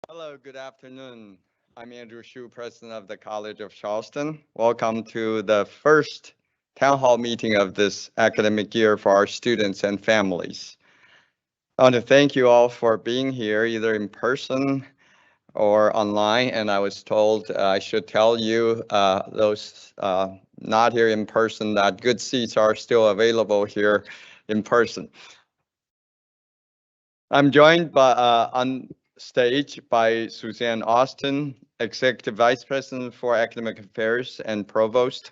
Hello, good afternoon. I'm Andrew Hsu, President of the College of Charleston. Welcome to the first town hall meeting of this academic year for our students and families. I want to thank you all for being here, either in person or online. And I was told I should tell you, those not here in person, that good seats are still available here in person. I'm joined by on stage by Suzanne Austin, Executive Vice President for Academic Affairs and Provost,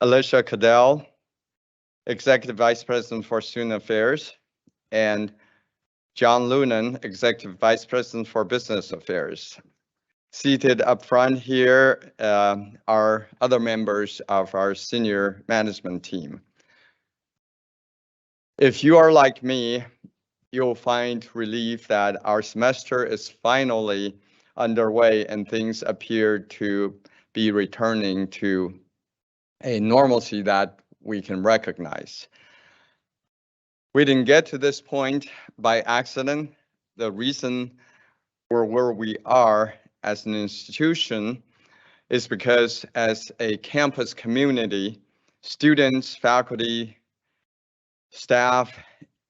Alicia Cadell, Executive Vice President for Student Affairs, and John Lunan, Executive Vice President for Business Affairs. Seated up front here are other members of our senior management team. If you are like me, you'll find relief that our semester is finally underway and things appear to be returning to a normalcy that we can recognize. We didn't get to this point by accident. The reason we're where we are as an institution is because as a campus community, students, faculty, staff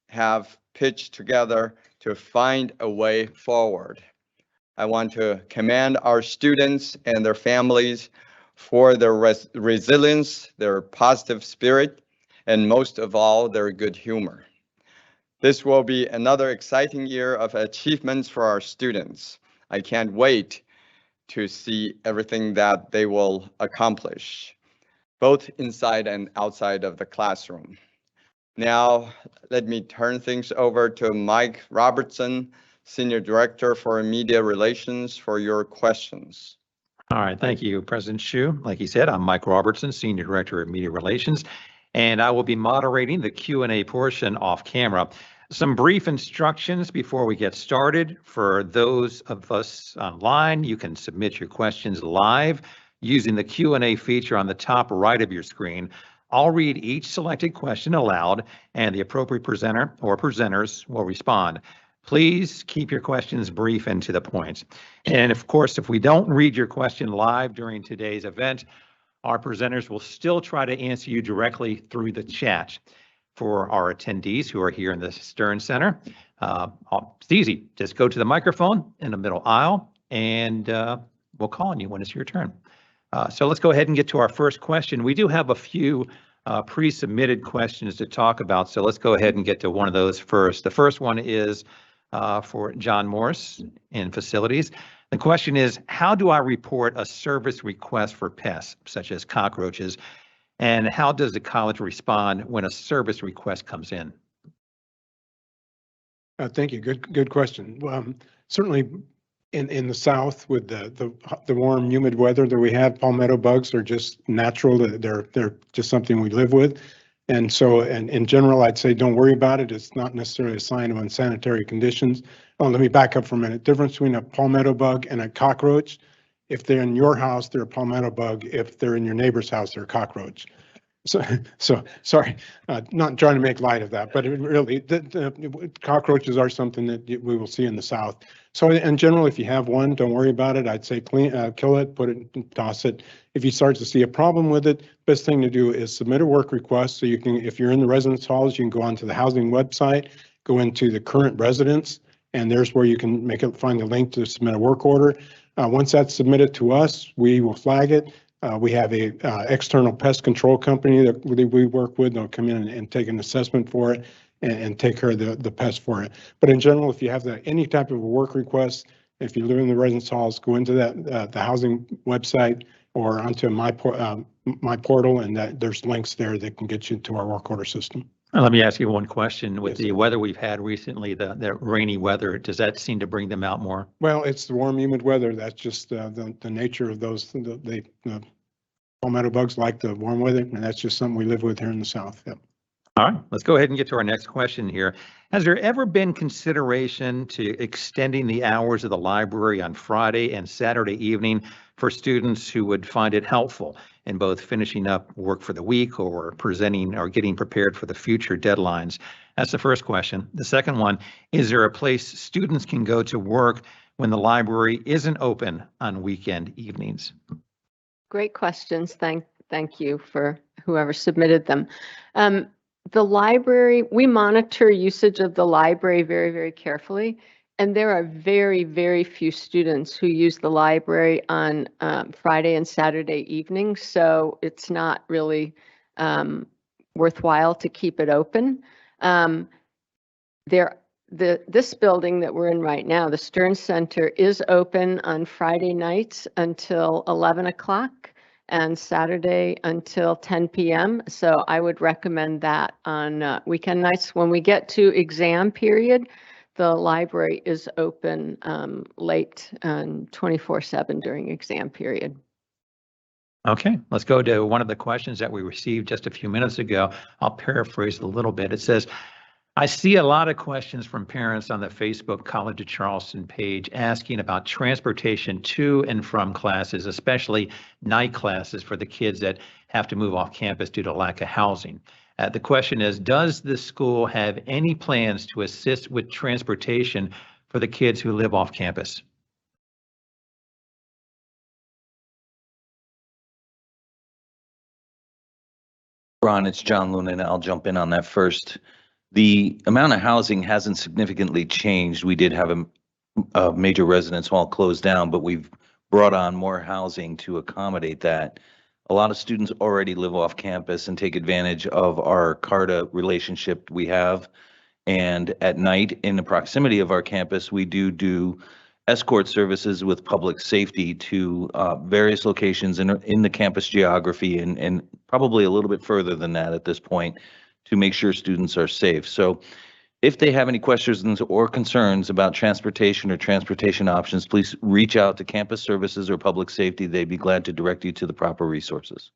have pitched together to find a way forward. I want to commend our students and their families for their resilience, their positive spirit, and most of all, their good humor. This will be another exciting year of achievements for our students. I can't wait to see everything that they will accomplish, both inside and outside of the classroom. Now, let me turn things over to Mike Robertson, Senior Director for Media Relations, for your questions. All right, thank you, President Hsu. Like he said, I'm Mike Robertson, Senior Director of Media Relations, and I will be moderating the Q&A portion off camera. Some brief instructions before we get started. For those of us online, you can submit your questions live using the Q&A feature on the top right of your screen. I'll read each selected question aloud, and the appropriate presenter or presenters will respond. Please keep your questions brief and to the point. And of course, if we don't read your question live during today's event, our presenters will still try to answer you directly through the chat. For our attendees who are here in the Stern Center, it's easy. Just go to the microphone in the middle aisle, and we'll call on you when it's your turn. So let's go ahead and get to our first question. We do have a few pre-submitted questions to talk about, so let's go ahead and get to one of those first. The first one is for John Morse in facilities. The question is, how do I report a service request for pests, such as cockroaches, and how does the college respond when a service request comes in? Thank you. Good question. Certainly, in the South, with the warm, humid weather that we have, palmetto bugs are just natural. They're just something we live with, and so in general, I'd say don't worry about it. It's not necessarily a sign of unsanitary conditions. Oh, let me back up for a minute. Difference between a palmetto bug and a cockroach. If they're in your house, they're a palmetto bug. If they're in your neighbor's house, they're a cockroach. So sorry, not trying to make light of that, but really, the cockroaches are something that we will see in the South. So in general, if you have one, don't worry about it. I'd say kill it, put it, toss it. If you start to see a problem with it, best thing to do is submit a work request. So you can, if you're in the residence halls, you can go onto the housing website, go into the current residence, and there's where you can find the link to submit a work order. Once that's submitted to us, we will flag it. We have a external pest control company that we work with. They'll come in and take an assessment for it and take care of the pest for it. But in general, if you have any type of a work request, if you live in the residence halls, go into that the housing website or onto my portal, and there's links there that can get you to our work order system. Let me ask you one question. With the weather we've had recently, the rainy weather, does that seem to bring them out more? Well, it's the warm, humid weather. That's just the nature of those. The palmetto bugs like the warm weather, and that's just something we live with here in the South. Yep. All right, let's go ahead and get to our next question here. Has there ever been consideration to extending the hours of the library on Friday and Saturday evening for students who would find it helpful in both finishing up work for the week or presenting or getting prepared for the future deadlines? That's the first question. The second one, is there a place students can go to work when the library isn't open on weekend evenings? Great questions. Thank you for whoever submitted them. The library, we monitor usage of the library very, very carefully. And there are very, very few students who use the library on Friday and Saturday evenings. So it's not really worthwhile to keep it open. This building that we're in right now, the Stern Center, is open on Friday nights until 11 o'clock and Saturday until 10 p.m. So I would recommend that on weekend nights. When we get to exam period, the library is open late and 24/7 during exam period. Okay, let's go to one of the questions that we received just a few minutes ago. I'll paraphrase a little bit. It says, I see a lot of questions from parents on the Facebook College of Charleston page asking about transportation to and from classes, especially night classes for the kids that have to move off campus due to lack of housing. The question is, does the school have any plans to assist with transportation for the kids who live off campus? Ron, it's John Luna, and I'll jump in on that first. The amount of housing hasn't significantly changed. We did have a major residence hall closed down, but we've brought on more housing to accommodate that. A lot of students already live off campus and take advantage of our CARTA relationship we have. And at night, in the proximity of our campus, we do escort services with public safety to various locations in the campus geography and probably a little bit further than that at this point, to make sure students are safe. So if they have any questions or concerns about transportation or transportation options, please reach out to campus services or public safety. They'd be glad to direct you to the proper resources.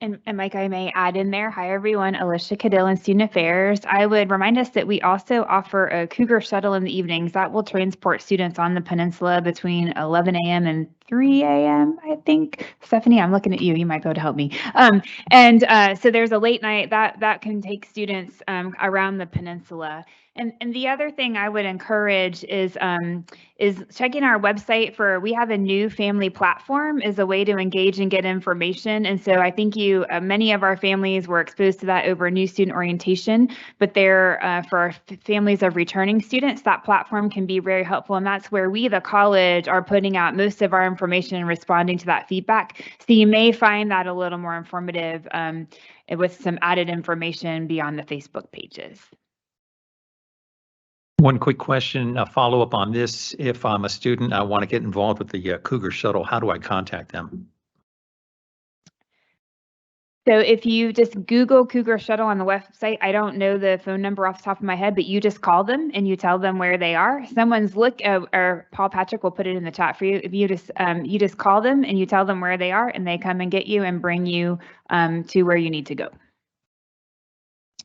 And Mike, I may add in there, hi everyone, Alicia Cadill in Student Affairs. I would remind us that we also offer a Cougar shuttle in the evenings that will transport students on the peninsula between 11 a.m. and 3 a.m. I think. Stephanie, I'm looking at you. You might be able to help me. So there's a late night that can take students around the peninsula. And the other thing I would encourage is checking our website for, we have a new family platform as a way to engage and get information. And so I think many of our families were exposed to that over new student orientation, but there for our families of returning students, that platform can be very helpful. And that's where we, the college, are putting out most of our information and responding to that feedback. So you may find that a little more informative with some added information beyond the Facebook pages. One quick question, a follow-up on this. If I'm a student, I want to get involved with the Cougar shuttle, how do I contact them? So if you just Google Cougar shuttle on the website, I don't know the phone number off the top of my head, but you just call them and you tell them where they are. Someone's or Paul Patrick will put it in the chat for you. If you just call them and you tell them where they are, and they come and get you and bring you to where you need to go.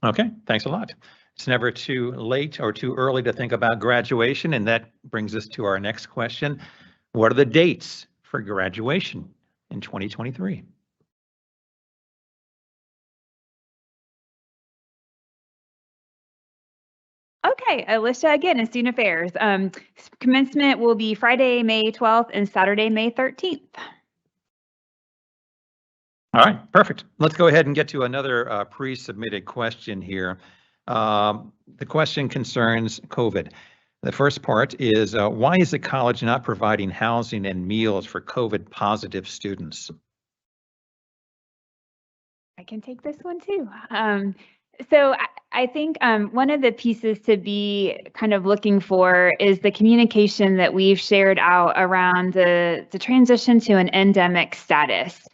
Okay, thanks a lot. It's never too late or too early to think about graduation, and that brings us to our next question. What are the dates for graduation in 2023? Okay, Alicia again in Student Affairs. Commencement will be Friday, May 12th and Saturday, May 13th. All right, perfect. Let's go ahead and get to another pre-submitted question here. The question concerns COVID. The first part is, why is the college not providing housing and meals for COVID positive students? I can take this one too. So I think one of the pieces to be kind of looking for is the communication that we've shared out around the transition to an endemic status.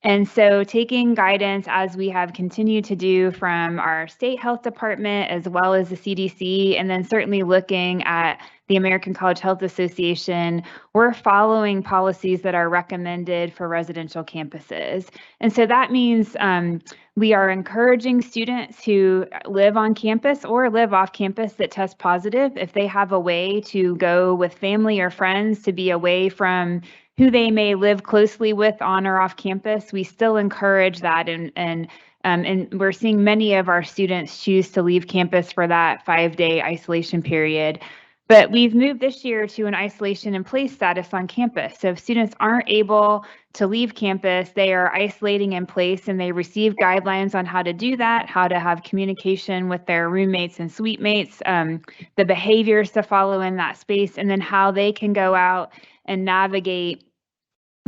And so taking guidance as we have continued to do from our state health department as well as the CDC, and then certainly looking at the American College Health Association, we're following policies that are recommended for residential campuses. And so that means we are encouraging students who live on campus or live off campus that test positive, if they have a way to go with family or friends to be away from who they may live closely with on or off campus, we still encourage that. And we're seeing many of our students choose to leave campus for that 5-day isolation period. But we've moved this year to an isolation in place status on campus. So if students aren't able to leave campus, they are isolating in place, and they receive guidelines on how to do that, how to have communication with their roommates and suite mates, the behaviors to follow in that space, and then how they can go out and navigate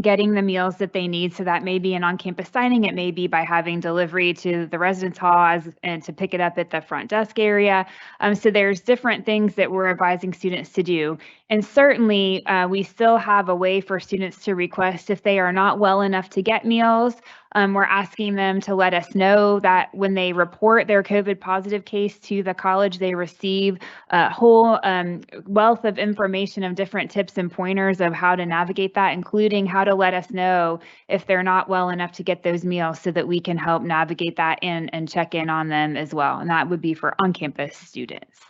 getting the meals that they need. So that may be an on-campus dining. It may be by having delivery to the residence hall and to pick it up at the front desk area. So there's different things that we're advising students to do. And certainly we still have a way for students to request if they are not well enough to get meals. We're asking them to let us know that when they report their COVID positive case to the college, they receive a whole wealth of information of different tips and pointers of how to navigate that, including how to let us know if they're not well enough to get those meals so that we can help navigate that and check in on them as well. And that would be for on-campus students.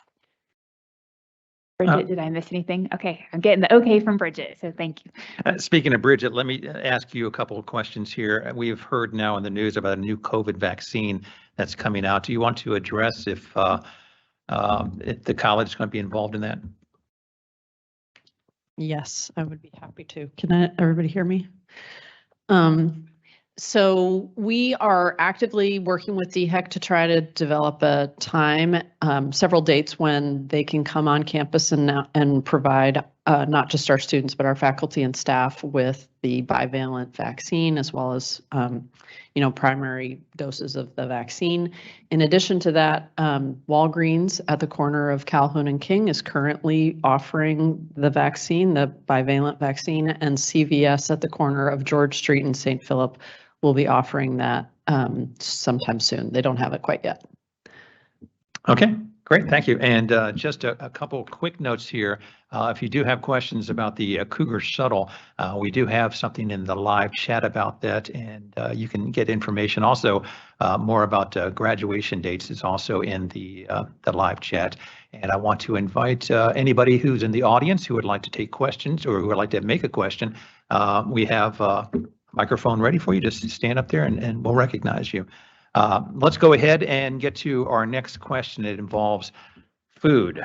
Bridget, did I miss anything? Okay, I'm getting the okay from Bridget, so thank you. Speaking of Bridget, let me ask you a couple of questions here. We've heard now in the news about a new COVID vaccine that's coming out. Do you want to address if the college is going to be involved in that? Yes, I would be happy to. Can everybody hear me? So we are actively working with DHEC to try to develop a time, several dates when they can come on campus and provide not just our students, but our faculty and staff with the bivalent vaccine, as well as, primary doses of the vaccine. In addition to that, Walgreens at the corner of Calhoun and King is currently offering the vaccine, the bivalent vaccine, and CVS at the corner of George Street and St. Philip will be offering that sometime soon. They don't have it quite yet. Okay, great, thank you. And just a couple quick notes here. If you do have questions about the Cougar Shuttle, we do have something in the live chat about that, and you can get information. Also, more about graduation dates is also in the live chat. And I want to invite anybody who's in the audience who would like to take questions or who would like to make a question. We have microphone ready for you. Just stand up there and we'll recognize you. Let's go ahead and get to our next question. It involves food.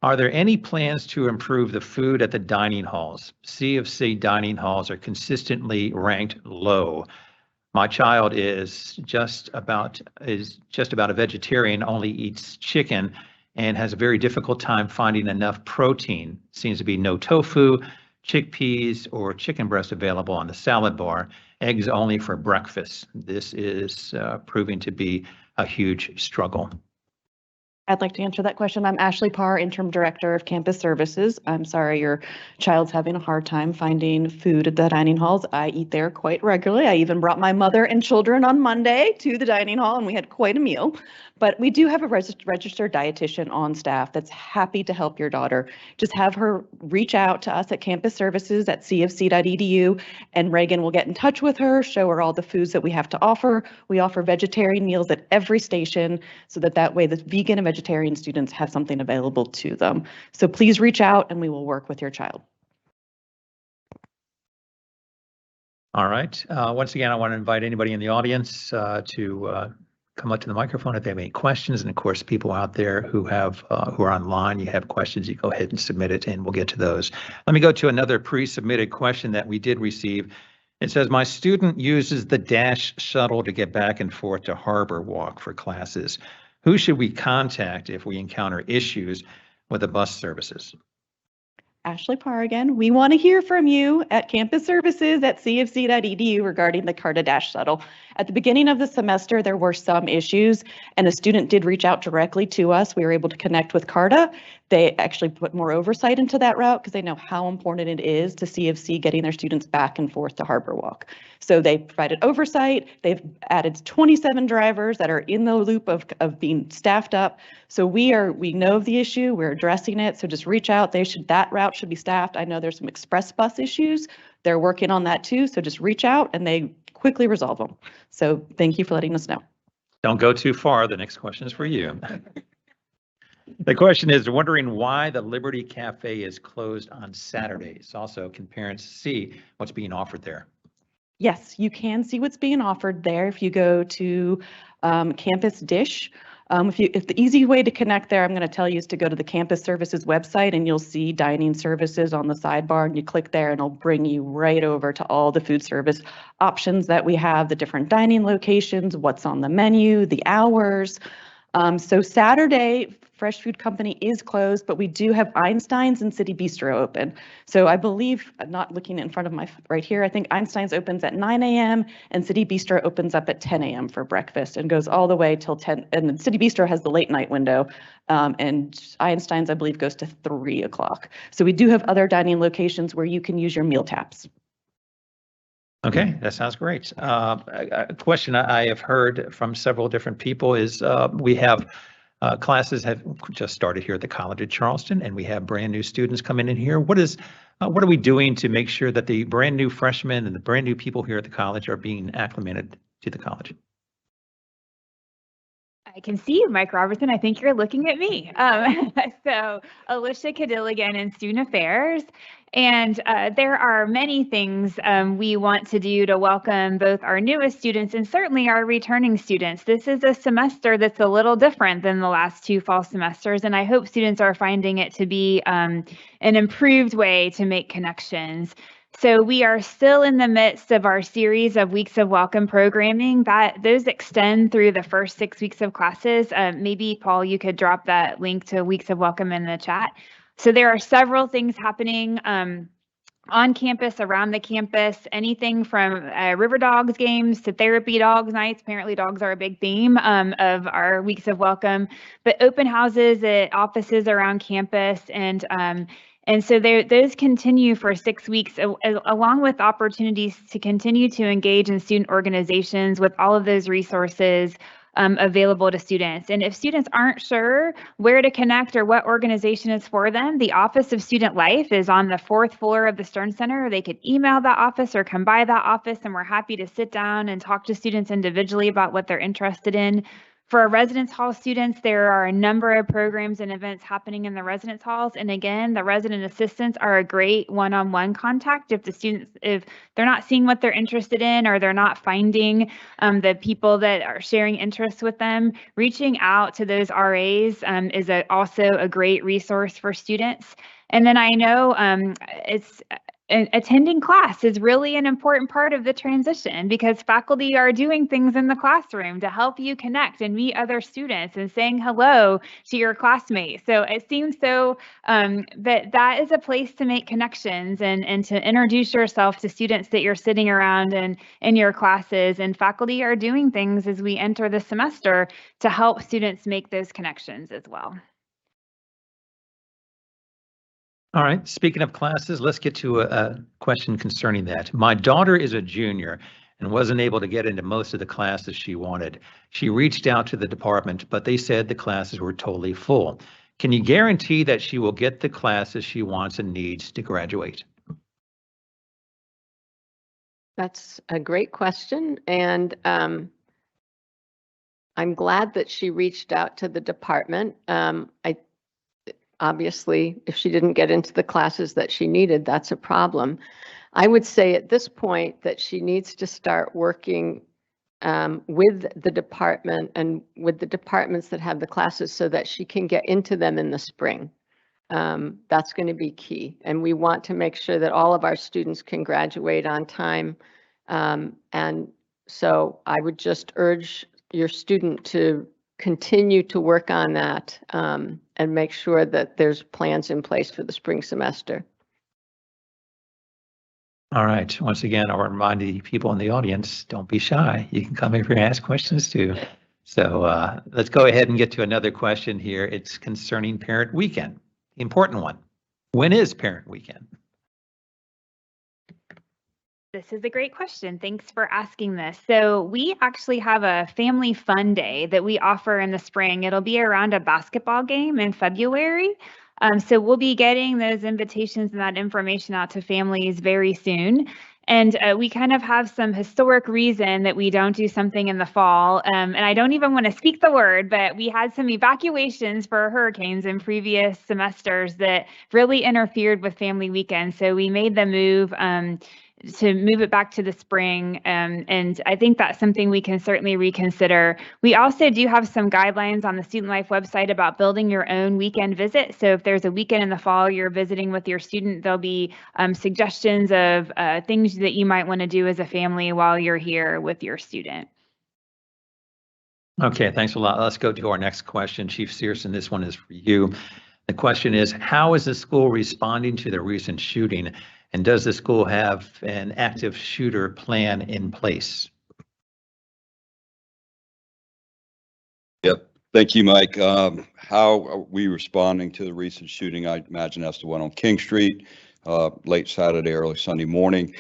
Are there any plans to improve the food at the dining halls? C of C dining halls are consistently ranked low. My child is just about a vegetarian, only eats chicken, and has a very difficult time finding enough protein. Seems to be no tofu, chickpeas, or chicken breast available on the salad bar. Eggs only for breakfast. This is proving to be a huge struggle. I'd like to answer that question. I'm Ashley Parr, Interim Director of Campus Services. I'm sorry your child's having a hard time finding food at the dining halls. I eat there quite regularly. I even brought my mother and children on Monday to the dining hall, and we had quite a meal. But we do have a registered dietitian on staff that's happy to help your daughter. Just have her reach out to us at Campus Services at cfc.edu, and Reagan will get in touch with her, show her all the foods that we have to offer. We offer vegetarian meals at every station so that way the vegan and vegetarian students have something available to them. So please reach out and we will work with your child. All right. Once again, I want to invite anybody in the audience to come up to the microphone if they have any questions. And of course, people out there who are online, you have questions, you go ahead and submit it and we'll get to those. Let me go to another pre-submitted question that we did receive. It says, my student uses the Dash shuttle to get back and forth to Harbor Walk for classes. Who should we contact if we encounter issues with the bus services? Ashley Parr again. We want to hear from you at Campus Services at cfc.edu regarding the CARTA Dash shuttle. At the beginning of the semester, there were some issues, and a student did reach out directly to us. We were able to connect with CARTA. They actually put more oversight into that route because they know how important it is to CFC getting their students back and forth to Harbor Walk. So they provided oversight. They've added 27 drivers that are in the loop of being staffed up. So we know of the issue. We're addressing it. So just reach out. That route should be staffed. I know there's some express bus issues. They're working on that too. So just reach out and they quickly resolve them. So thank you for letting us know. Don't go too far. The next question is for you. The question is wondering why the Liberty Cafe is closed on Saturdays. Also, can parents see what's being offered there? Yes, you can see what's being offered there if you go to Campus Dish. If the easy way to connect there, I'm going to tell you, is to go to the campus services website, and you'll see dining services on the sidebar, and you click there and it'll bring you right over to all the food service options that we have, the different dining locations, what's on the menu, the hours. So Saturday, Fresh Food Company is closed, but we do have Einstein's and City Bistro open. So I believe, I'm not looking in front of my right here, I think Einstein's opens at 9 a.m. and City Bistro opens up at 10 a.m. for breakfast and goes all the way till 10. And the City Bistro has the late night window, and Einstein's, I believe, goes to 3 o'clock. So we do have other dining locations where you can use your meal taps. Okay, that sounds great. A question I have heard from several different people is we have classes have just started here at the College of Charleston, and we have brand new students coming in here. What are we doing to make sure that the brand new freshmen and the brand new people here at the college are being acclimated to the college? I can see you, Mike Robertson. I think you're looking at me. So Alicia Cadill again in Student Affairs. And there are many things we want to do to welcome both our newest students and certainly our returning students. This is a semester that's a little different than the last 2 fall semesters, and I hope students are finding it to be an improved way to make connections. So we are still in the midst of our series of Weeks of Welcome programming. Those extend through the first 6 weeks of classes. Maybe, Paul, you could drop that link to Weeks of Welcome in the chat. So there are several things happening on campus, around the campus, anything from River Dogs games to therapy dogs nights. Apparently dogs are a big theme of our Weeks of Welcome, but open houses at offices around campus. And so those continue for 6 weeks, along with opportunities to continue to engage in student organizations with all of those resources available to students. And if students aren't sure where to connect or what organization is for them, the Office of Student Life is on the 4th floor of the Stern Center. They could email that office or come by that office, and we're happy to sit down and talk to students individually about what they're interested in. For our residence hall students, there are a number of programs and events happening in the residence halls. And again, the resident assistants are a great one-on-one contact if they're not seeing what they're interested in, or they're not finding the people that are sharing interests with them. Reaching out to those RAs is also a great resource for students. And then I know attending class is really an important part of the transition, because faculty are doing things in the classroom to help you connect and meet other students and saying hello to your classmates. So it seems so that is a place to make connections and to introduce yourself to students that you're sitting around and in your classes. And faculty are doing things as we enter the semester to help students make those connections as well. All right, speaking of classes, let's get to a question concerning that. My daughter is a junior and wasn't able to get into most of the classes she wanted. She reached out to the department, but they said the classes were totally full. Can you guarantee that she will get the classes she wants and needs to graduate? That's a great question. And I'm glad that she reached out to the department. Obviously, if she didn't get into the classes that she needed, that's a problem. I would say at this point that she needs to start working with the department and with the departments that have the classes so that she can get into them in the spring. That's going to be key. And we want to make sure that all of our students can graduate on time. And so I would just urge your student to continue to work on that and make sure that there's plans in place for the spring semester. All right. Once again, I'll remind the people in the audience, don't be shy. You can come here and ask questions too. So let's go ahead and get to another question here. It's concerning Parent Weekend, the important one. When is Parent Weekend? This is a great question. Thanks for asking this. So we actually have a family fun day that we offer in the spring. It'll be around a basketball game in February. So we'll be getting those invitations and that information out to families very soon. And we kind of have some historic reason that we don't do something in the fall. And I don't even want to speak the word, but we had some evacuations for hurricanes in previous semesters that really interfered with family weekends. So we made the move move it back to the spring. And I think that's something we can certainly reconsider. We also do have some guidelines on the Student Life website about building your own weekend visit. So if there's a weekend in the fall you're visiting with your student, there'll be suggestions of things that you might want to do as a family while you're here with your student. Okay, thanks a lot. Let's go to our next question. Chief Searson, this one is for you. The question is, how is the school responding to the recent shooting? And does the school have an active shooter plan in place? Yep. Thank you, Mike. How are we responding to the recent shooting? I imagine that's the one on King Street, late Saturday, early Sunday morning.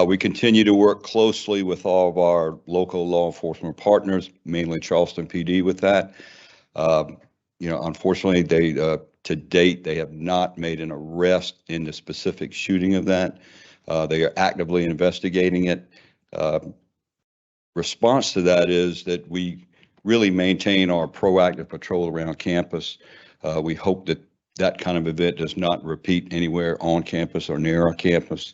We continue to work closely with all of our local law enforcement partners, mainly Charleston PD with that. Unfortunately, to date, they have not made an arrest in the specific shooting of that. They are actively investigating it. Response to that is that we really maintain our proactive patrol around campus. We hope that that kind of event does not repeat anywhere on campus or near our campus.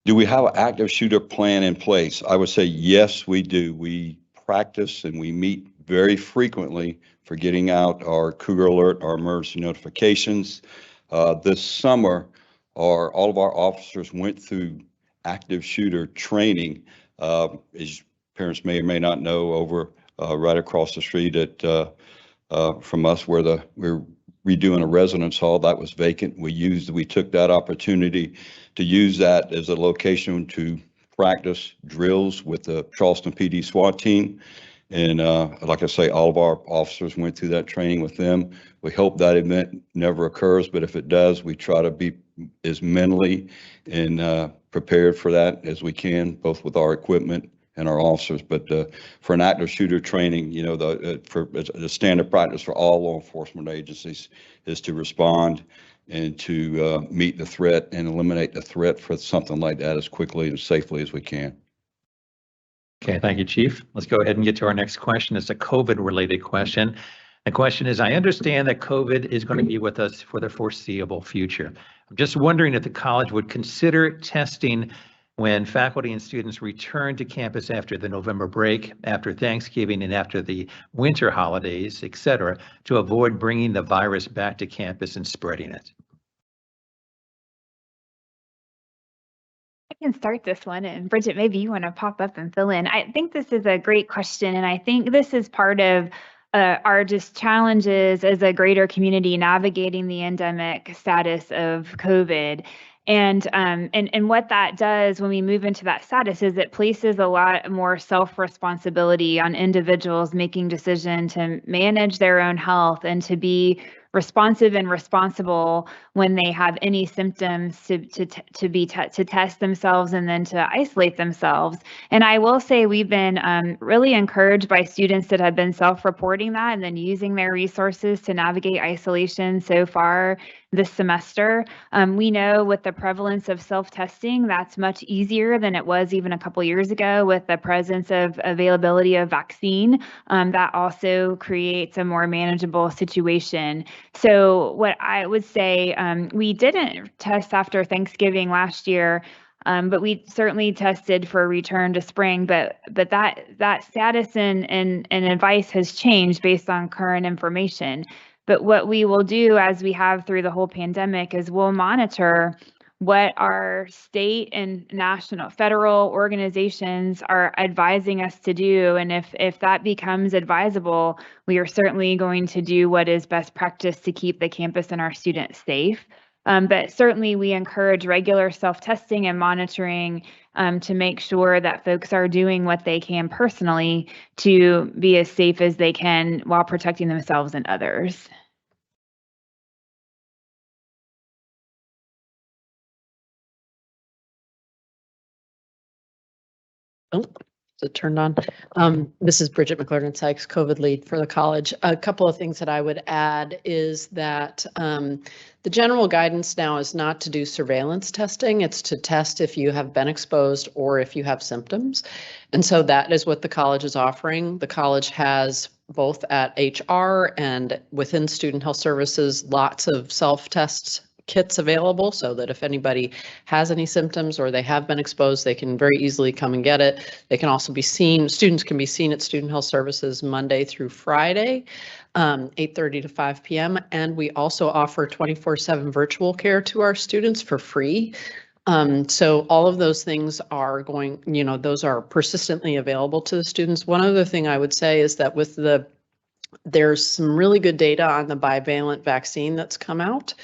Do we have an active shooter plan in place? I would say yes, we do. We practice and we meet very frequently for getting out our Cougar Alert, our emergency notifications. This summer, all of our officers went through active shooter training. As parents may or may not know, over right across the street from us, where we're redoing a residence hall that was vacant. We took that opportunity to use that as a location to practice drills with the Charleston PD SWAT team. And like I say, all of our officers went through that training with them. We hope that event never occurs, but if it does, we try to be as mentally and prepared for that as we can, both with our equipment and our officers. But for an active shooter training, for the standard practice for all law enforcement agencies is to respond and to meet the threat and eliminate the threat for something like that as quickly and safely as we can. Okay, thank you, Chief. Let's go ahead and get to our next question. It's a COVID-related question. The question is, I understand that COVID is going to be with us for the foreseeable future. I'm just wondering if the college would consider testing when faculty and students return to campus after the November break, after Thanksgiving, and after the winter holidays, et cetera, to avoid bringing the virus back to campus and spreading it. I can start this one, and Bridget, maybe you want to pop up and fill in. I think this is a great question, and I think this is part of our just challenges as a greater community navigating the endemic status of COVID. And what that does when we move into that status is it places a lot more self-responsibility on individuals making decisions to manage their own health and to be responsive and responsible when they have any symptoms to test themselves and then to isolate themselves. And I will say we've been really encouraged by students that have been self-reporting that and then using their resources to navigate isolation so far this semester. We know with the prevalence of self-testing, that's much easier than it was even a couple years ago with the presence of availability of vaccine. That also creates a more manageable situation. So what I would say, we didn't test after Thanksgiving last year, but we certainly tested for a return to spring. But that status and advice has changed based on current information. But what we will do, as we have through the whole pandemic, is we'll monitor what our state and national, federal organizations are advising us to do. And if that becomes advisable, we are certainly going to do what is best practice to keep the campus and our students safe. But certainly we encourage regular self-testing and monitoring to make sure that folks are doing what they can personally to be as safe as they can while protecting themselves and others. Oh, is it turned on? This is Bridget McClernand-Sykes, COVID lead for the college. A couple of things that I would add is that the general guidance now is not to do surveillance testing. It's to test if you have been exposed or if you have symptoms. And so that is what the college is offering. The college has both at HR and within student health services, lots of self-tests kits available so that if anybody has any symptoms or they have been exposed, they can very easily come and get it. They can also be seen, students can be seen at Student Health Services Monday through Friday, 8:30 to 5 p.m. And we also offer 24/7 virtual care to our students for free. So all of those things are going, those are persistently available to the students. One other thing I would say is that there's some really good data on the bivalent vaccine that's come out.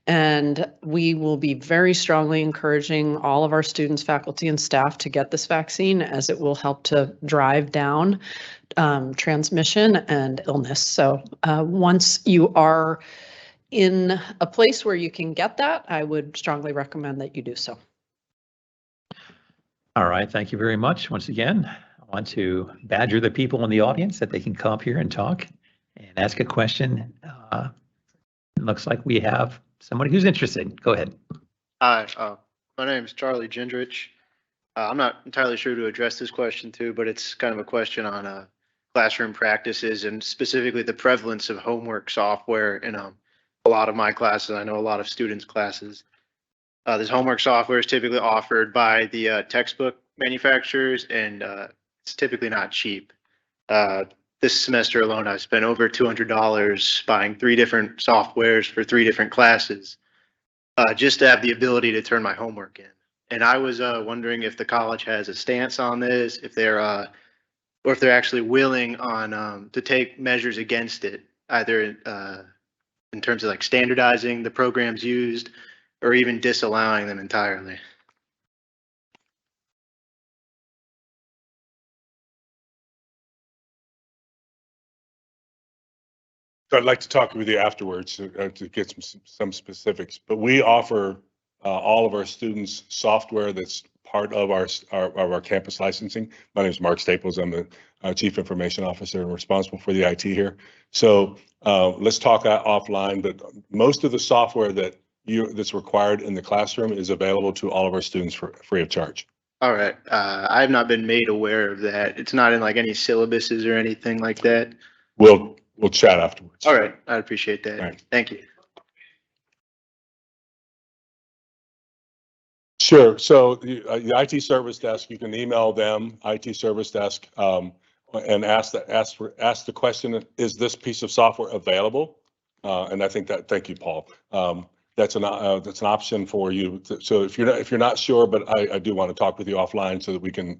And we will be very strongly encouraging all of our students, faculty, and staff to get this vaccine, as it will help to drive down transmission and illness. So once you are in a place where you can get that, I would strongly recommend that you do so. All right, thank you very much. Once again, I want to badger the people in the audience that they can come up here and talk and ask a question. It looks like we have somebody who's interested. Go ahead. Hi, my name is Charlie Gendrich. I'm not entirely sure to address this question to, but it's kind of a question on classroom practices and specifically the prevalence of homework software in a lot of my classes. I know a lot of students' classes. This homework software is typically offered by the textbook manufacturers, and it's typically not cheap. This semester alone, I've spent over $200 buying 3 different softwares for 3 different classes, just to have the ability to turn my homework in. And I was wondering if the college has a stance on this, if they're or if they're actually willing on to take measures against it, either in terms of like standardizing the programs used or even disallowing them entirely. So I'd like to talk with you afterwards to get some specifics, but we offer all of our students software that's part of our campus licensing. My name is Mark Staples. I'm the Chief Information Officer and responsible for the IT here. So let's talk offline, but most of the software that's required in the classroom is available to all of our students for free of charge. All right. I have not been made aware of that. It's not in like any syllabuses or anything like that. We'll chat afterwards. All right. I appreciate that. Right. Thank you. Sure. So the IT service desk, you can email them, IT service desk, and ask the question: is this piece of software available? And I think that. Thank you, Paul. That's an option for you. So if you're not sure, but I do want to talk with you offline so that we can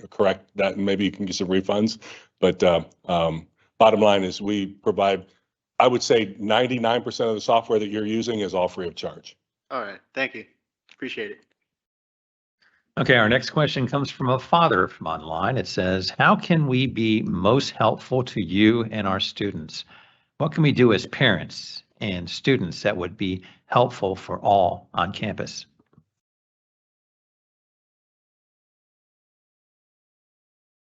correct that, and maybe you can get some refunds. But bottom line is we provide, I would say 99% of the software that you're using is all free of charge. All right. Thank you. Appreciate it. Okay, our next question comes from a father from online. It says, how can we be most helpful to you and our students? What can we do as parents and students that would be helpful for all on campus?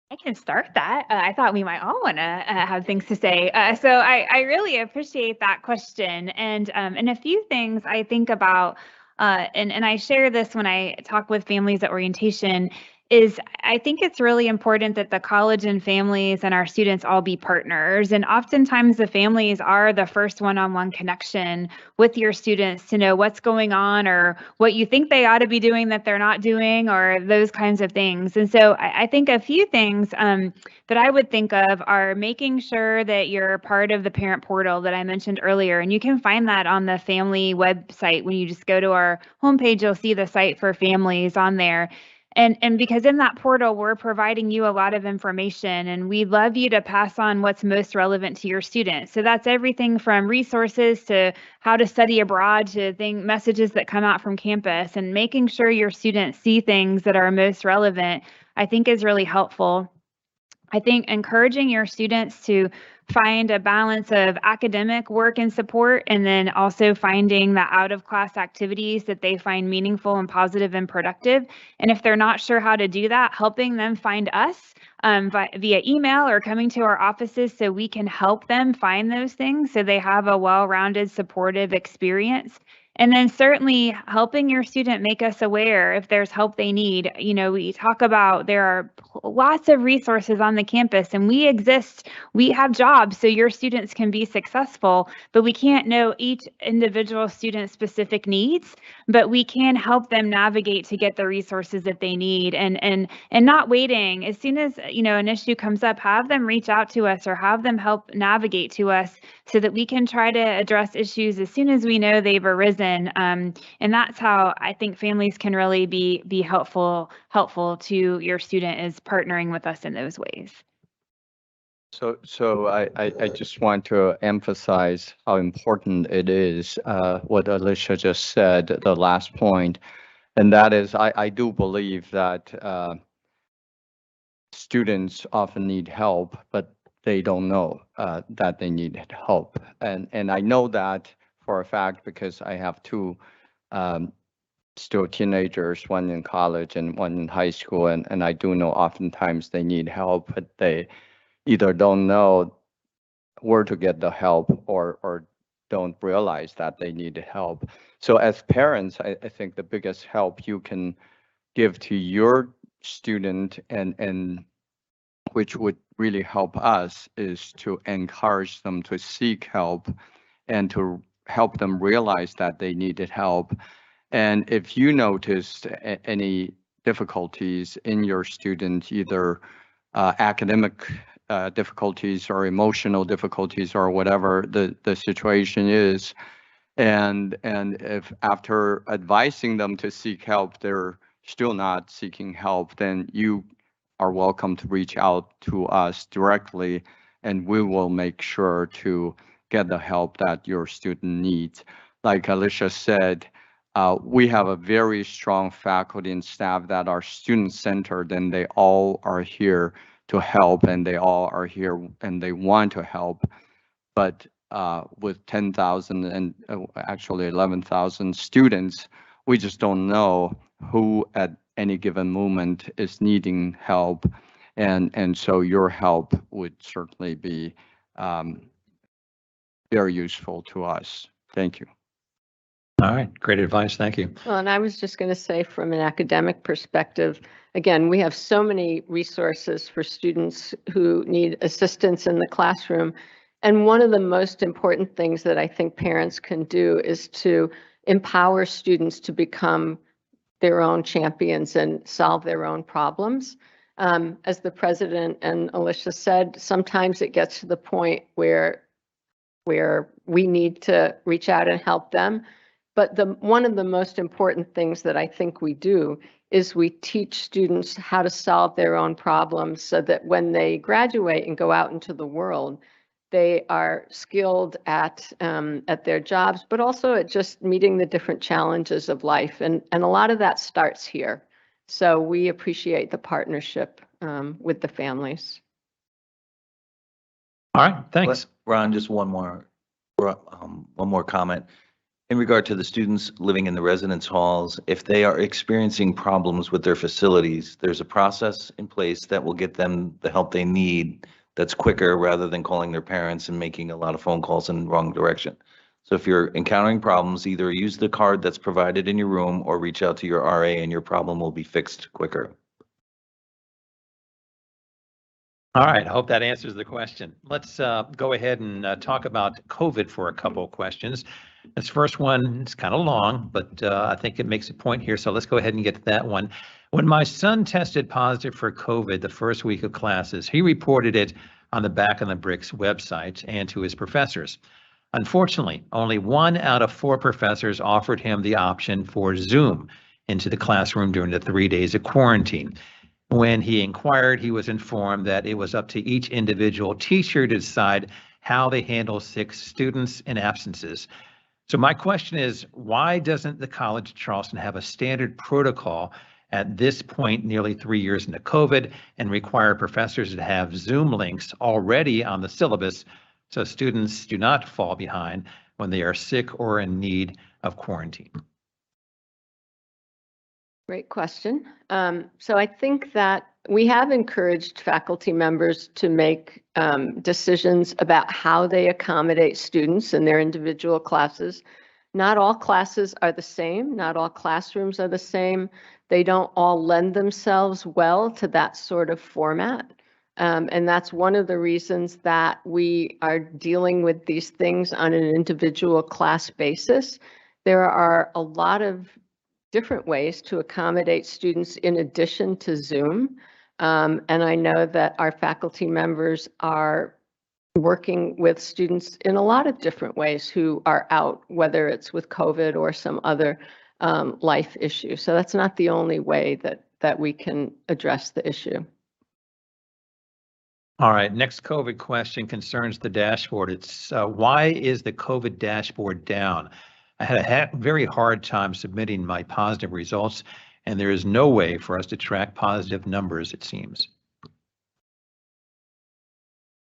I can start that. I thought we might all want to have things to say. So I really appreciate that question. And a few things I think about, and I share this when I talk with families at orientation, is I think it's really important that the college and families and our students all be partners. And oftentimes the families are the first one-on-one connection with your students to know what's going on or what you think they ought to be doing that they're not doing, or those kinds of things. And so I think a few things that I would think of are making sure that you're part of the parent portal that I mentioned earlier. And you can find that on the family website. When you just go to our homepage, you'll see the site for families on there. And because in that portal, we're providing you a lot of information, and we'd love you to pass on what's most relevant to your students. So that's everything from resources to how to study abroad to messages that come out from campus, and making sure your students see things that are most relevant, I think is really helpful. I think encouraging your students to find a balance of academic work and support, and then also finding the out of class activities that they find meaningful and positive and productive. And if they're not sure how to do that, helping them find us via email or coming to our offices so we can help them find those things so they have a well-rounded, supportive experience. And then certainly helping your student make us aware if there's help they need. You know, we talk about there are lots of resources on the campus, and we exist. We have jobs so your students can be successful, but we can't know each individual student's specific needs, but we can help them navigate to get the resources that they need, and not waiting. As soon as, you know, an issue comes up, have them reach out to us or have them help navigate to us so that we can try to address issues as soon as we know they've arisen. And that's how I think families can really be helpful to your student, is partnering with us in those ways. So I just want to emphasize how important it is, what Alicia just said, the last point. And that is, I do believe that students often need help, but they don't know that they need help. And I know that for a fact because I have two still teenagers, one in college and one in high school. And I do know oftentimes they need help, but they either don't know where to get the help or don't realize that they need help. So as parents, I think the biggest help you can give to your student and which would really help us is to encourage them to seek help and to help them realize that they needed help. And if you noticed any difficulties in your student, either academic difficulties or emotional difficulties or whatever the situation is, and if after advising them to seek help, they're still not seeking help, then you are welcome to reach out to us directly, and we will make sure to get the help that your student needs. Like Alicia said, we have a very strong faculty and staff that are student-centered, and they all are here to help, and they all are here and they want to help. But with 10,000 and actually 11,000 students, we just don't know who at any given moment is needing help. And so your help would certainly be very useful to us. Thank you. All right, great advice. Thank you. Well, and I was just going to say, from an academic perspective, again, we have so many resources for students who need assistance in the classroom. And one of the most important things that I think parents can do is to empower students to become their own champions and solve their own problems. As the president and Alicia said, sometimes it gets to the point where we need to reach out and help them. But one of the most important things that I think we do is we teach students how to solve their own problems so that when they graduate and go out into the world, they are skilled at their jobs, but also at just meeting the different challenges of life. And a lot of that starts here. So we appreciate the partnership with the families. All right, thanks. Ron, just one more comment. In regard to the students living in the residence halls, if they are experiencing problems with their facilities, there's a process in place that will get them the help they need that's quicker rather than calling their parents and making a lot of phone calls in the wrong direction. So if you're encountering problems, either use the card that's provided in your room or reach out to your RA and your problem will be fixed quicker. All right, I hope that answers the question. Let's go ahead and talk about COVID for a couple of questions. This first one is kind of long, but I think it makes a point here. So let's go ahead and get to that one. When my son tested positive for COVID the first week of classes, he reported it on the Back of the Bricks website and to his professors. Unfortunately, only 1 out of 4 professors offered him the option for Zoom into the classroom during the 3 days of quarantine. When he inquired, he was informed that it was up to each individual teacher to decide how they handle sick students and absences. So my question is, why doesn't the College of Charleston have a standard protocol at this point, nearly 3 years into COVID, and require professors to have Zoom links already on the syllabus so students do not fall behind when they are sick or in need of quarantine? Great question. So I think that we have encouraged faculty members to make decisions about how they accommodate students in their individual classes. Not all classes are the same. Not all classrooms are the same. They don't all lend themselves well to that sort of format. And that's one of the reasons that we are dealing with these things on an individual class basis. There are a lot of different ways to accommodate students in addition to Zoom. And I know that our faculty members are working with students in a lot of different ways who are out, whether it's with COVID or some other life issue. So that's not the only way that we can address the issue. All right, next COVID question concerns the dashboard. It's why is the COVID dashboard down? I had a very hard time submitting my positive results, and there is no way for us to track positive numbers, it seems.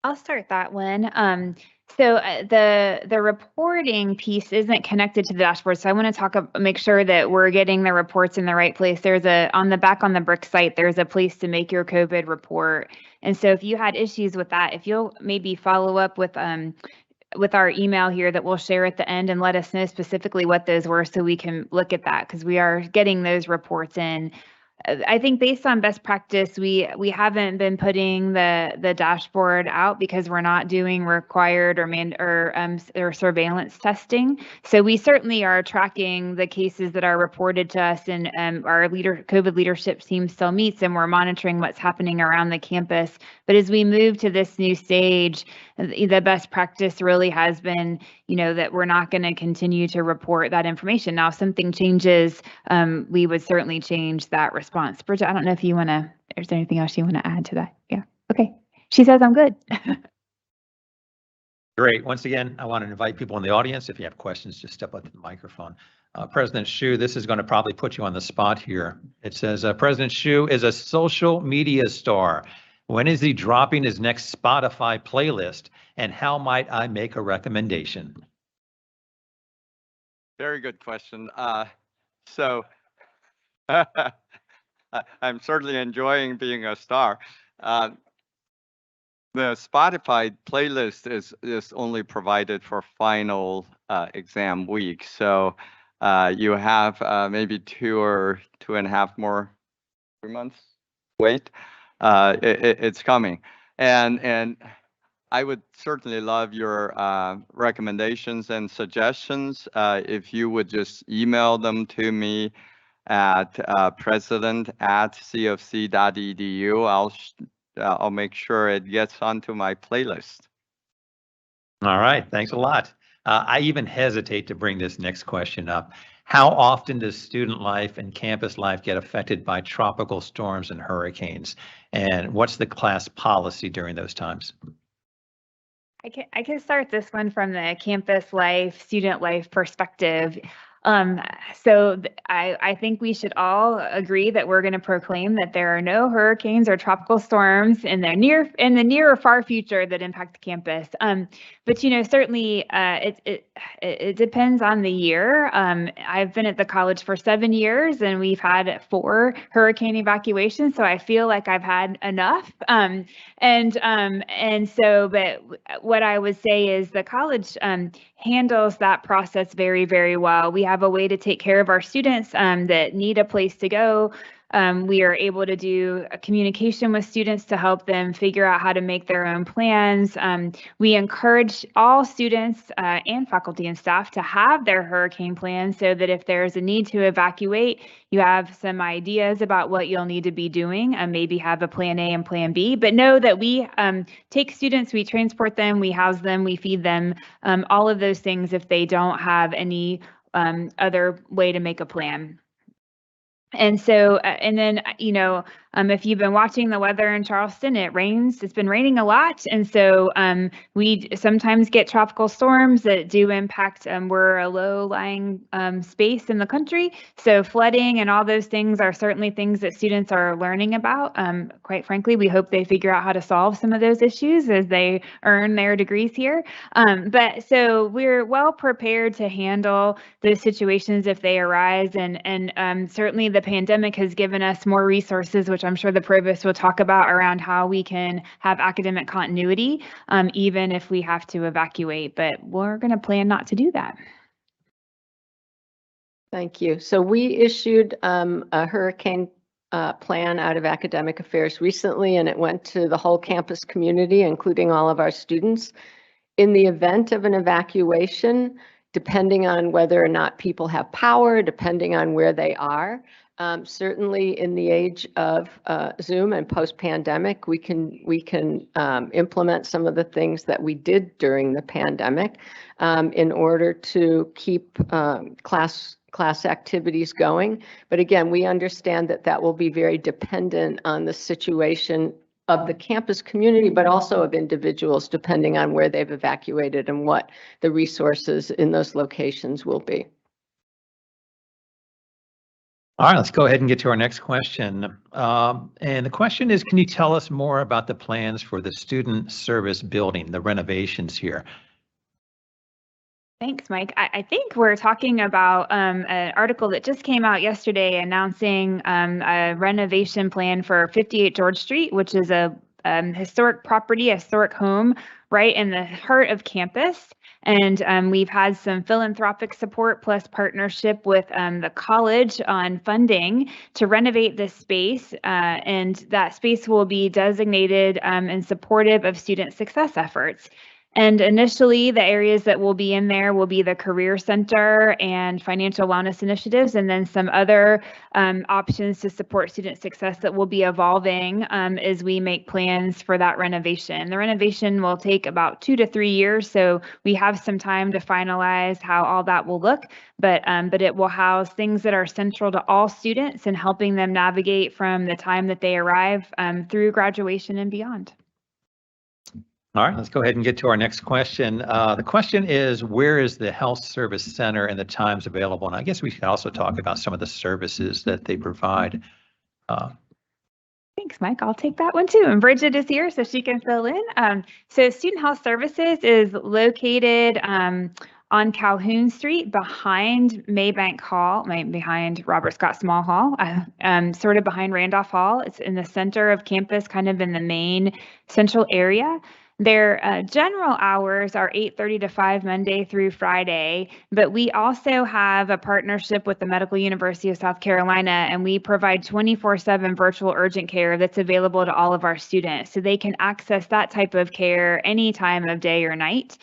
I'll start that one. So the reporting piece isn't connected to the dashboard. So I want to make sure that we're getting the reports in the right place. There's on the BRIC site, there's a place to make your COVID report. And so if you had issues with that, if you'll maybe follow up with our email here that we'll share at the end and let us know specifically what those were so we can look at that, because we are getting those reports in. I think based on best practice, we haven't been putting the dashboard out because we're not doing required or surveillance testing. So we certainly are tracking the cases that are reported to us, and our COVID leadership team still meets, and we're monitoring what's happening around the campus. But as we move to this new stage, the best practice really has been, that we're not going to continue to report that information. Now, if something changes, we would certainly change that response. Bridget, I don't know if you want to, is there anything else you want to add to that? Yeah. Okay. She says I'm good. Great. Once again, I want to invite people in the audience. If you have questions, just step up to the microphone. President Hsu, this is going to probably put you on the spot here. It says, President Hsu is a social media star. When is he dropping his next Spotify playlist, and how might I make a recommendation? Very good question. So I'm certainly enjoying being a star. The Spotify playlist is only provided for final exam week. So you have maybe 2 or 2.5 more 3 months wait. It's coming, and I would certainly love your recommendations and suggestions. If you would just email them to me at president@cfc.edu, I'll make sure it gets onto my playlist. All right, thanks a lot. I even hesitate to bring this next question up. How often does student life and campus life get affected by tropical storms and hurricanes? And what's the class policy during those times? I can start this one from the campus life, student life perspective. So I think we should all agree that we're going to proclaim that there are no hurricanes or tropical storms in the near or far future that impact the campus. But certainly it depends on the year. I've been at the college for 7 years, and we've had 4 hurricane evacuations, so I feel like I've had enough. But what I would say is the college handles that process very, very well. We have a way to take care of our students that need a place to go. We are able to do a communication with students to help them figure out how to make their own plans. We encourage all students and faculty and staff to have their hurricane plans so that if there's a need to evacuate, you have some ideas about what you'll need to be doing, and maybe have a plan A and plan B. But know that we take students, we transport them, we house them, we feed them, all of those things if they don't have any other way to make a plan. And so, and then, if you've been watching the weather in Charleston, it rains. It's been raining a lot. And so we sometimes get tropical storms that do impact, we're a low-lying space in the country. So flooding and all those things are certainly things that students are learning about. Quite frankly, we hope they figure out how to solve some of those issues as they earn their degrees here. But so we're well prepared to handle those situations if they arise. And certainly the pandemic has given us more resources, which I'm sure the provost will talk about, around how we can have academic continuity, even if we have to evacuate. But we're going to plan not to do that. Thank you. So we issued a hurricane plan out of academic affairs recently, and it went to the whole campus community, including all of our students. In the event of an evacuation, depending on whether or not people have power, depending on where they are, certainly in the age of Zoom and post-pandemic, we can implement some of the things that we did during the pandemic in order to keep class activities going. But again, we understand that that will be very dependent on the situation of the campus community, but also of individuals, depending on where they've evacuated and what the resources in those locations will be. All right, let's go ahead and get to our next question. And the question is, can you tell us more about the plans for the student service building, the renovations here? Thanks, Mike. I think we're talking about an article that just came out yesterday announcing a renovation plan for 58 George Street, which is a historic property, a historic home right in the heart of campus. And we've had some philanthropic support plus partnership with the college on funding to renovate this space. And that space will be designated and supportive of student success efforts. And initially, the areas that will be in there will be the Career Center and financial wellness initiatives, and then some other options to support student success that will be evolving as we make plans for that renovation. The renovation will take about 2 to 3 years, so we have some time to finalize how all that will look, but it will house things that are central to all students and helping them navigate from the time that they arrive through graduation and beyond. All right, let's go ahead and get to our next question. The question is, where is the health service center and the times available? And I guess we could also talk about some of the services that they provide. Thanks, Mike. I'll take that one too. And Bridget is here, so she can fill in. So Student Health Services is located on Calhoun Street behind Maybank Hall, behind Robert Scott Small Hall, sort of behind Randolph Hall. It's in the center of campus, kind of in the main central area. Their general hours are 8:30 to 5 Monday through Friday, but we also have a partnership with the Medical University of South Carolina, and we provide 24/7 virtual urgent care that's available to all of our students. So they can access that type of care any time of day or night.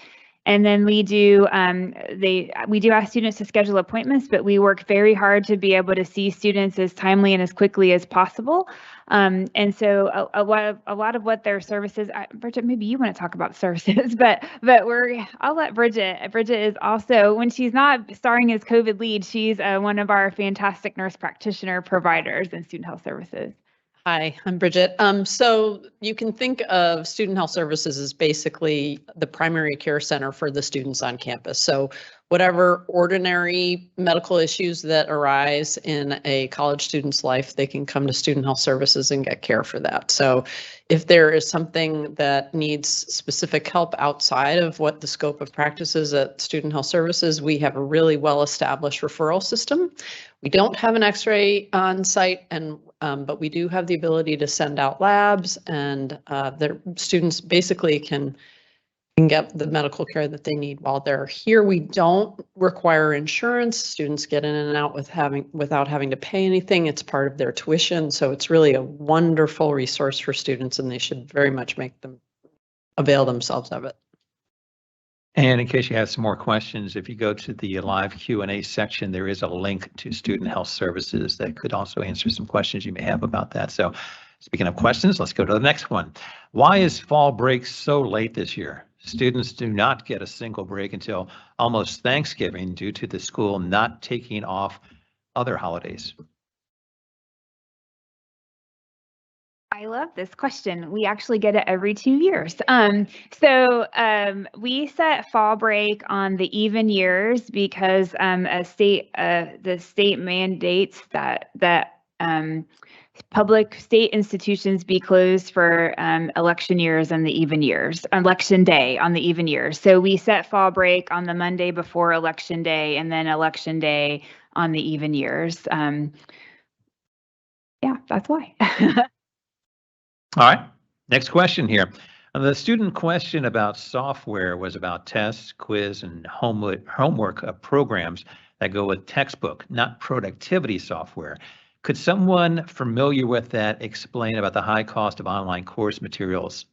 And then we do ask students to schedule appointments, but we work very hard to be able to see students as timely and as quickly as possible. And so a lot of what their services, Bridget, maybe you want to talk about services, but I'll let Bridget. Bridget is also, when she's not starring as COVID lead, she's one of our fantastic nurse practitioner providers in Student Health Services. Hi, I'm Bridget. So you can think of Student Health Services as basically the primary care center for the students on campus. So whatever ordinary medical issues that arise in a college student's life, they can come to Student Health Services and get care for that. So if there is something that needs specific help outside of what the scope of practice is at Student Health Services, we have a really well-established referral system. We don't have an X-ray on site, but we do have the ability to send out labs, and their students basically can get the medical care that they need while they're here. We don't require insurance. Students get in and out without having to pay anything. It's part of their tuition, so it's really a wonderful resource for students, and they should very much avail themselves of it. And in case you have some more questions, if you go to the live Q&A section, there is a link to Student Health Services that could also answer some questions you may have about that. So speaking of questions, let's go to the next one. Why is fall break so late this year? Students do not get a single break until almost Thanksgiving due to the school not taking off other holidays. I love this question. We actually get it every 2 years. We set fall break on the even years because the state mandates that public state institutions be closed for election years and the even years, election day on the even years. So we set fall break on the Monday before election day and then election day on the even years. Yeah, that's why. All right, next question here. The student question about software was about tests, quiz, and homework programs that go with textbook, not productivity software. Could someone familiar with that explain about the high cost of online course materials?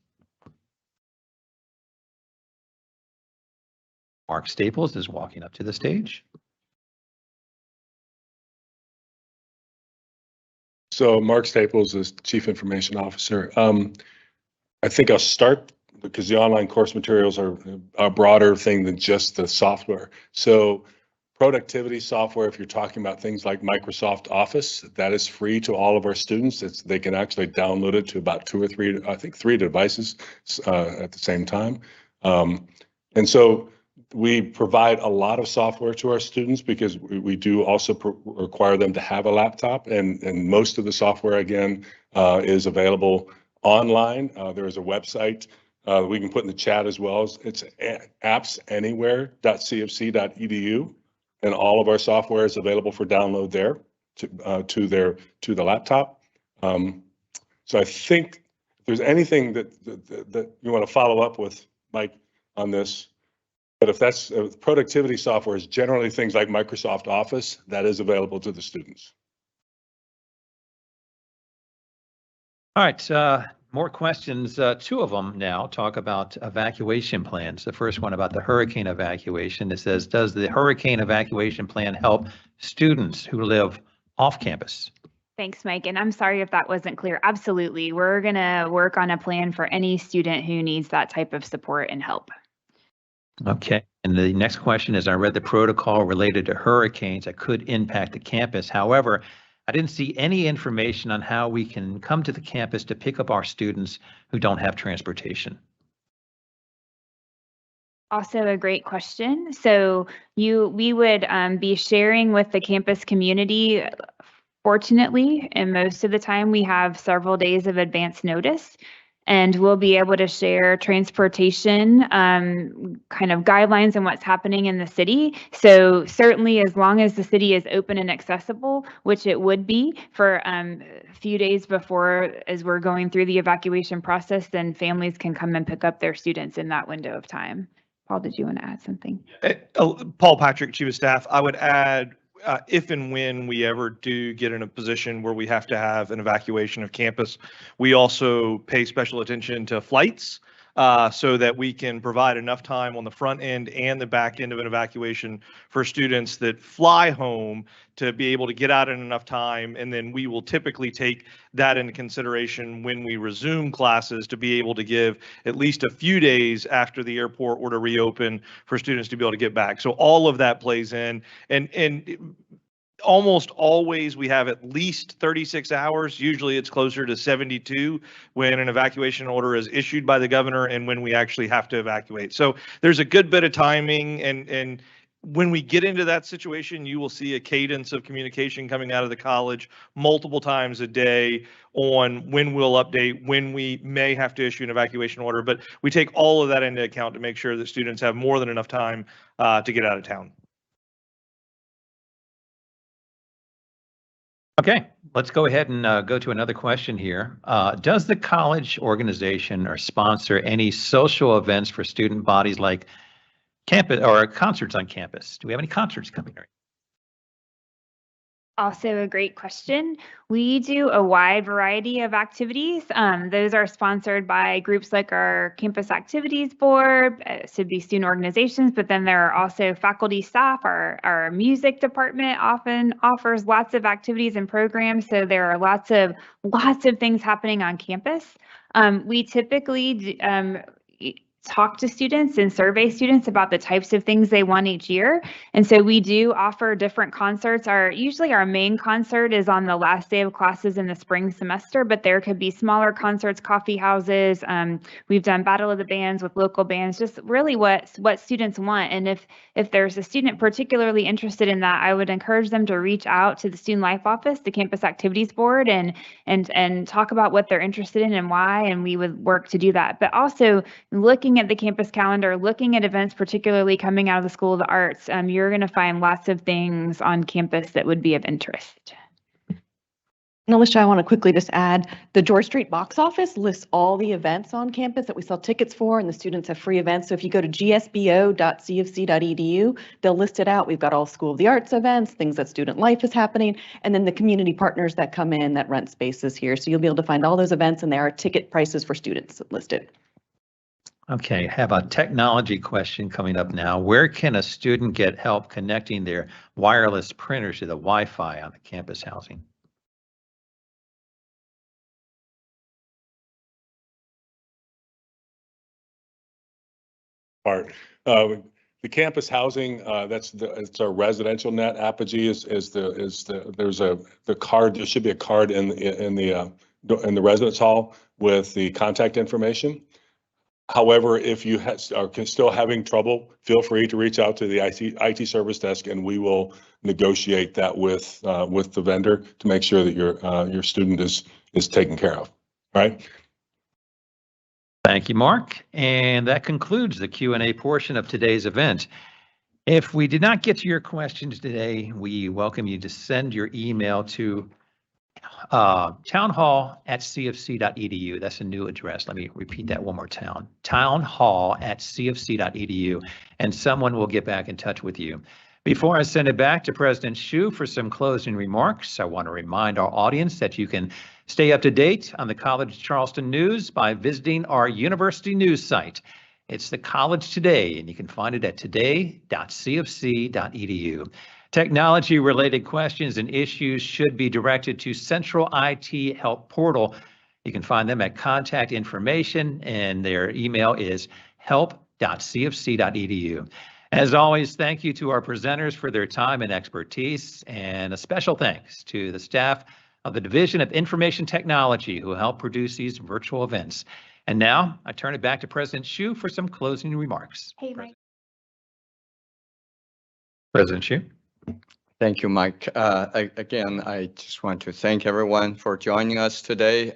Mark Staples is walking up to the stage. So Mark Staples is Chief Information Officer. I think I'll start because the online course materials are a broader thing than just the software. So productivity software, if you're talking about things like Microsoft Office, that is free to all of our students. They can actually download it to about 2 or 3, I think 3 devices at the same time. And so we provide a lot of software to our students because we do also require them to have a laptop, and most of the software, again, is available online. There is a website we can put in the chat as well. It's appsanywhere.cfc.edu, and all of our software is available for download there to the laptop. So I think if there's anything that you want to follow up with, Mike, on this, but if that's productivity software is generally things like Microsoft Office, that is available to the students. All right, more questions. 2 of them now talk about evacuation plans. The first one about the hurricane evacuation. It says, does the hurricane evacuation plan help students who live off campus? Thanks, Mike. And I'm sorry if that wasn't clear. Absolutely. We're going to work on a plan for any student who needs that type of support and help. Okay. And the next question is, I read the protocol related to hurricanes that could impact the campus. However, I didn't see any information on how we can come to the campus to pick up our students who don't have transportation. Also a great question. So we would be sharing with the campus community. Fortunately, and most of the time we have several days of advance notice, and we'll be able to share transportation kind of guidelines and what's happening in the city. So certainly as long as the city is open and accessible, which it would be for a few days before as we're going through the evacuation process, then families can come and pick up their students in that window of time. Paul, did you want to add something? Paul Patrick, Chief of Staff. I would add, if and when we ever do get in a position where we have to have an evacuation of campus, we also pay special attention to flights so that we can provide enough time on the front end and the back end of an evacuation for students that fly home to be able to get out in enough time. And then we will typically take that into consideration when we resume classes to be able to give at least a few days after the airport were to reopen for students to be able to get back. So all of that plays in, and almost always we have at least 36 hours. Usually it's closer to 72 when an evacuation order is issued by the governor and when we actually have to evacuate. So there's a good bit of timing, and when we get into that situation, you will see a cadence of communication coming out of the college multiple times a day on when we'll update, when we may have to issue an evacuation order. But we take all of that into account to make sure that students have more than enough time to get out of town. Okay, let's go ahead and go to another question here. Does the college organization or sponsor any social events for student bodies like campus or concerts on campus? Do we have any concerts coming right? Also a great question. We do a wide variety of activities. Those are sponsored by groups like our Campus Activities Board, should be student organizations, but then there are also faculty, staff. Our music department often offers lots of activities and programs, so there are lots of things happening on campus. We typically talk to students and survey students about the types of things they want each year. And so we do offer different concerts. Usually our main concert is on the last day of classes in the spring semester, but there could be smaller concerts, coffee houses. We've done Battle of the Bands with local bands, just really what students want. And if there's a student particularly interested in that, I would encourage them to reach out to the Student Life Office, the Campus Activities Board, and talk about what they're interested in and why, and we would work to do that. But also looking at the campus calendar, looking at events, particularly coming out of the School of the Arts, you're going to find lots of things on campus that would be of interest. And Alicia, I want to quickly just add, the George Street box office lists all the events on campus that we sell tickets for, and the students have free events. So if you go to gsbo.cfc.edu, they'll list it out. We've got all School of the Arts events, things that student life is happening, and then the community partners that come in that rent spaces here. So you'll be able to find all those events, and there are ticket prices for students listed. Okay, have a technology question coming up now. Where can a student get help connecting their wireless printers to the Wi-Fi on the campus housing? Part. The campus housing, it's our residential net. Apogee is the card. There should be a card in the residence hall with the contact information. However, if you are still having trouble, feel free to reach out to the IT service desk, and we will negotiate that with the vendor to make sure that your student is taken care of. All right. Thank you, Mark. And that concludes the Q&A portion of today's event. If we did not get to your questions today, we welcome you to send your email to townhall@cfc.edu. That's a new address. Let me repeat that one more time. townhall@cfc.edu, and someone will get back in touch with you. Before I send it back to President Hsu for some closing remarks, I want to remind our audience that you can stay up to date on the College of Charleston news by visiting our university news site. It's the College Today, and you can find it at today.cfc.edu. Technology-related questions and issues should be directed to Central IT Help Portal. You can find them at contact information, and their email is help.cfc.edu. As always, thank you to our presenters for their time and expertise, and a special thanks to the staff of the Division of Information Technology who helped produce these virtual events. And now I turn it back to President Hsu for some closing remarks. Hey, Mike. President Hsu. Thank you, Mike. Again, I just want to thank everyone for joining us today,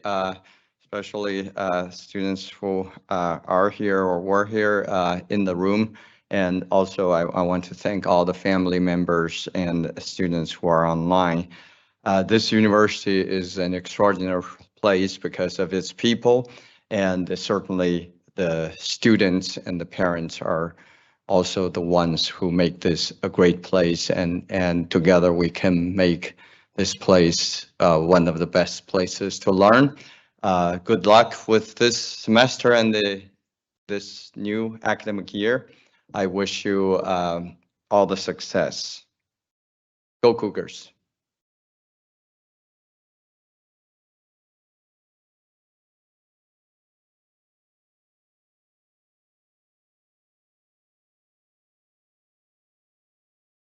especially students who are here or were here in the room. And also, I want to thank all the family members and students who are online. This university is an extraordinary place because of its people, and certainly the students and the parents are also the ones who make this a great place, and together we can make this place one of the best places to learn. Good luck with this semester and this new academic year. I wish you all the success. Go Cougars.